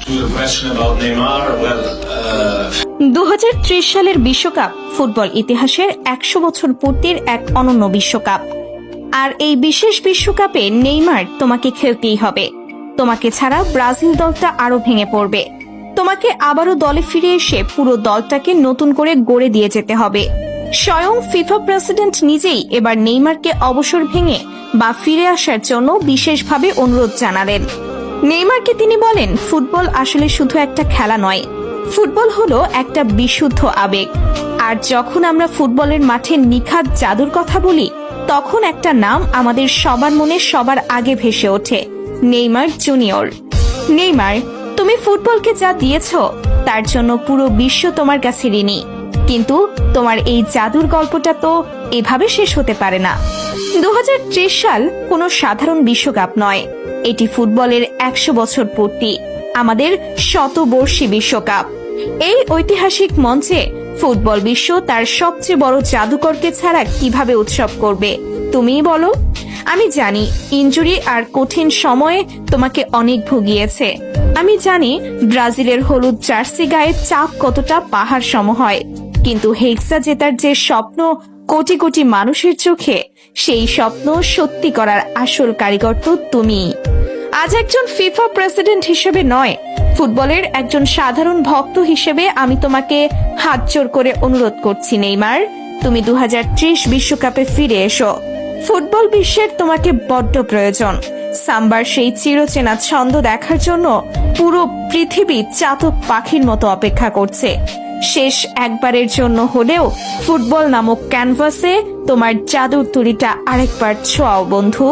To your question about Neymar, 2030 সালের বিশ্বকাপ football ইতিহাসের 100 বছর পূর্তির এক অনন্য বিশ্বকাপ। আর এই বিশেষ বিশ্বকাপে নেইমার তোমাকে খেলতেই হবে। তোমাকে ছাড়া ব্রাজিল দলটা আরো ভেঙে পড়বে। তোমাকে আবারও দলে ফিরে এসে পুরো দলটাকে নতুন করে গড়ে দিয়ে যেতে হবে। স্বয়ং ফিফা প্রেসিডেন্ট নিজেই এবার নেইমারকে অবসর ভেঙে বা ফিরে আসার জন্য বিশেষভাবে অনুরোধ জানালেন। নেইমারকে তিনি বলেন, ফুটবল আসলে শুধু একটা খেলা নয়, ফুটবল হলো একটা বিশুদ্ধ আবেগ। আর যখন আমরা ফুটবলের মাঠে নিখাত জাদুর কথা বলি, তখন একটা নাম আমাদের সবার মনে সবার আগে ভেসে ওঠে, নেইমার জুনিয়র। নেইমার, তুমি ফুটবলকে যা দিয়েছ তার জন্য পুরো বিশ্ব তোমার কাছে ঋণী। কিন্তু তোমার এই জাদুর গল্পটা তো এভাবে শেষ হতে পারে না। 2030 সাল কোনো সাধারণ বিশ্বকাপ নয়, এটি ফুটবলের 100 বছর পূর্তি, আমাদের শতবর্ষী বিশ্বকাপ। এই ঐতিহাসিক মঞ্চে ফুটবল বিশ্ব তার সবচেয়ে বড় জাদুকরকে ছাড়া কিভাবে উৎসব করবে, তুমিই বলো। আমি জানি ইনজুরি আর কঠিন সময়ে তোমাকে অনেক ভুগিয়েছে। আমি জানি ব্রাজিলের হলুদ জার্সি গায়ে চাপ কতটা পাহাড় সম হয়, কিন্তু হেক্সা জেতার যে স্বপ্ন কোটি কোটি মানুষের চোখে, সেই স্বপ্ন সত্যি করার আসল কারিগর তো তুমিই। আজ একজন ফিফা প্রেসিডেন্ট হিসেবে নয়, ফুটবলের একজন সাধারণ ভক্ত হিসেবে আমি তোমাকে হাত জোড় করে অনুরোধ করছি, নেইমার, তুমি 2030 বিশ্বকাপে ফিরে এসো। ফুটবল বিশ্বের তোমাকে বড্ড প্রয়োজন। সাম্বার সেই চিরচেনা ছন্দ দেখার জন্য পুরো পৃথিবী চাতক পাখির মতো অপেক্ষা করছে। শেষ একবারের জন্য হলেও ফুটবল নামক ক্যানভাসে তোমার জাদুর তুলিটা আরেকবার ছোঁয়াও বন্ধু।